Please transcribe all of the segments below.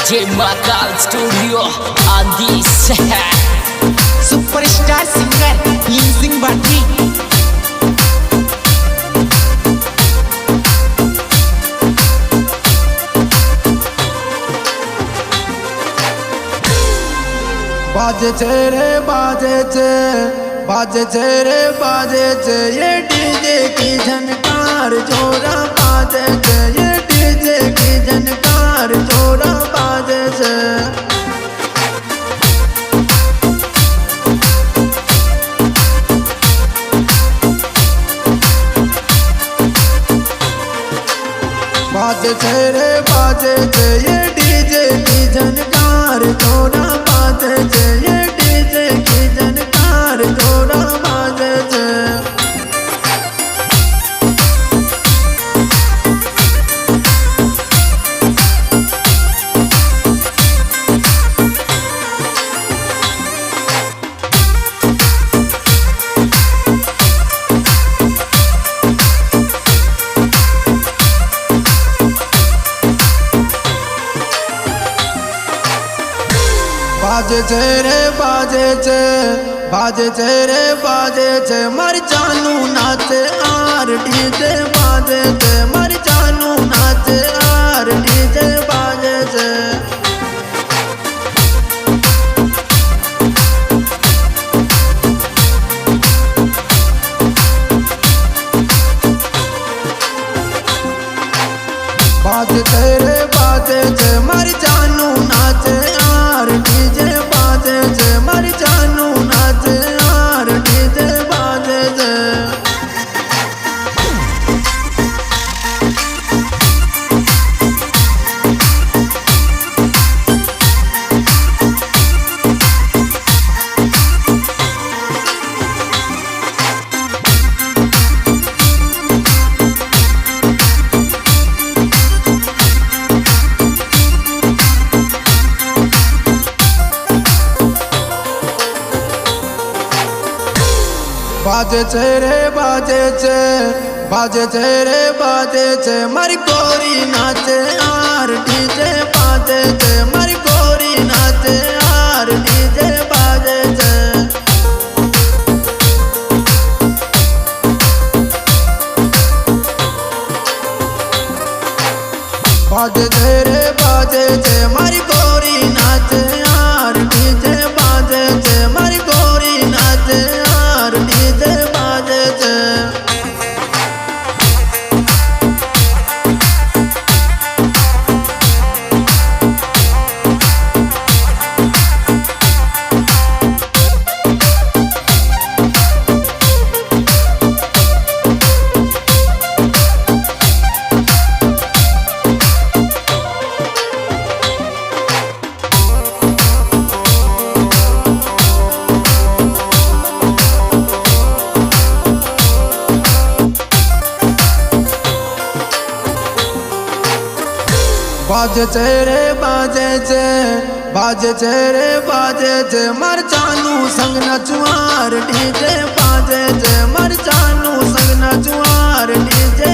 J Makal Studio on this Superstar singer Linsing Bhatti. बाजे रे बाजे रे बाजे ये डीजे की झनकार जोरा बाजे ये डीजे की झनकार जोरा बाजे बाजे रे बाजे ये डीजे की झनकार जोरा बाजे ये डीजे की झनकार जोरा बाजे बाजे रे बाजे मर जानू नाचे आर डीजे बाजे मर जानू नाचे आर डीजे बाजे रे बाजे मर जानू नाचे आर डीजे बाजे मर जानू नाचे आर डीजे बाजे बाजे रे बाजे मर गोरी नाचे आर डीजे बाजे मर गोरी नाचे आर डीजे बाजे रे बाजे मर गोरी नाचे आर डीजे बाजे मर गोरी नाचे आर डीजे बाजे बाजे रे बाजे मर जानू संग नचुआर डीजे बाजे मर जानू संग नचुआर डीजे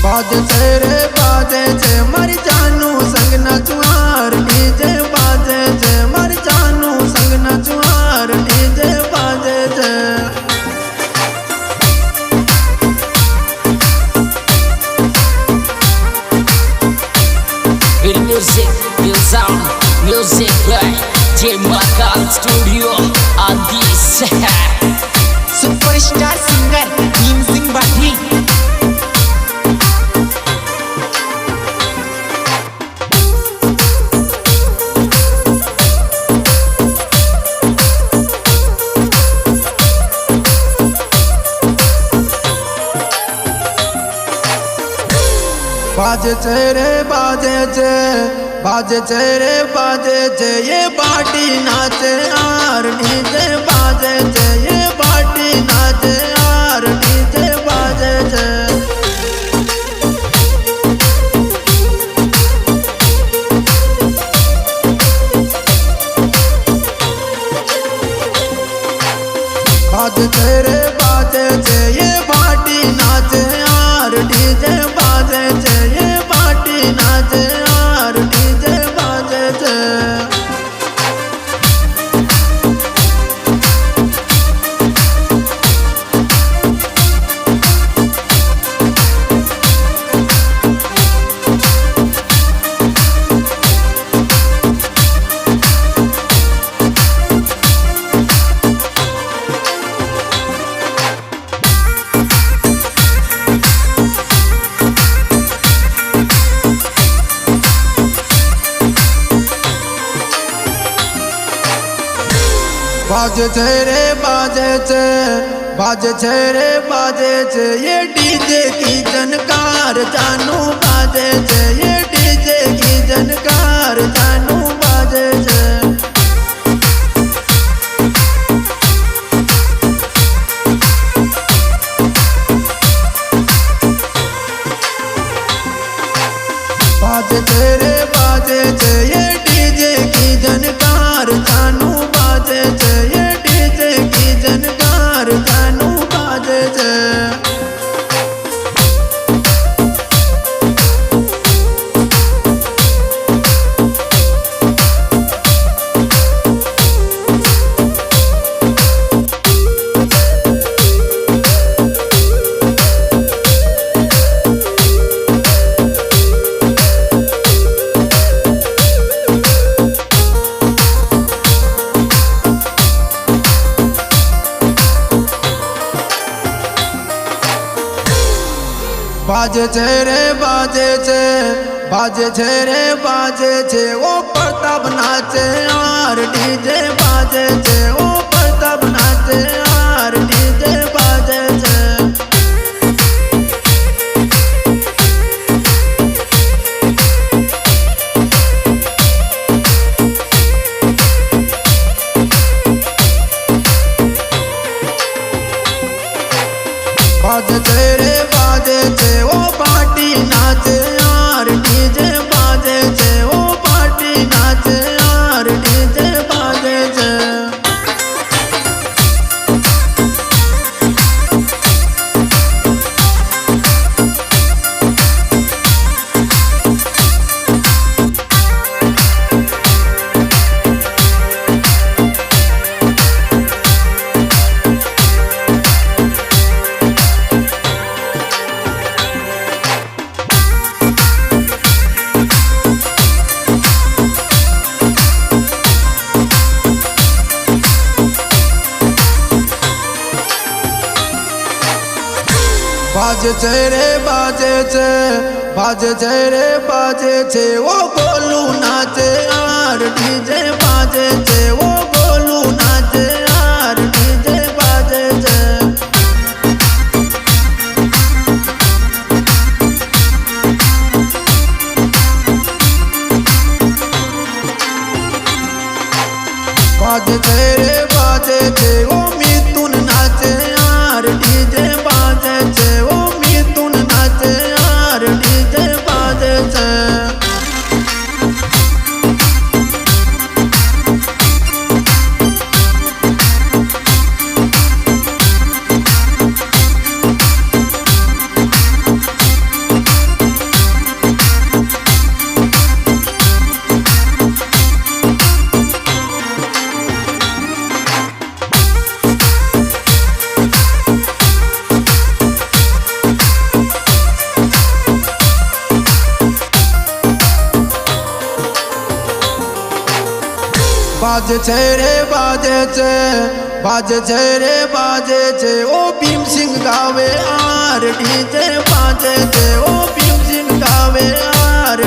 बाजे रे बाजे मर जानू संग नचुआर डीजे बाजे मर जानू संग नचुआर डीजे बाजे with music, new sound, music by J Makal Studio on this Superstar singer Linsing Bhatti. बाजे रे बाजे ये बाटी नाचे आर डीजे बाजे ये बाटी नाचे आर डीजे बाजे बाजे रे बाजे छे ये बाटी नाचे यार डीजे बाजे छे ये बाटी नाचे यार डीजे बाजे छे बाजे रे बाजे छे रे बाजे छे ये डीजे की जनकार जानू बाजे छे ये डीजे की जनकार जानू बाजे छे बाजे रे बाजे छे ये डीजे की जनकार जानू बाजे छे ये डीजे की जनकार जानू बाजे छे बाजे रे बाजे छे ओ प्रताप नाचे यार डीजे बाजे छे ओ प्रताप नाचे यार डीजे बाजे छे बाजे रे बाजे छे ओ पार्टी नाचे यार डीजे बाजे छे ओ पार्टी नाचे यार डीजे बाजे छे बाजे रे बाजे छे ओ गोलू नाचे यार डीजे बाजे छे ओ गोलू नाचे यार डीजे बाजे छे बाजे रे बाजे छे ओ मिथुन नाचे यार डीजे बाजे छे ओ मिथुन नाचे यार डीजे बाजे छे बाजे रे बाजे छे ओ भीम सिंह गावे यार डीजे बाजे छे ओ भीम सिंह गावे यार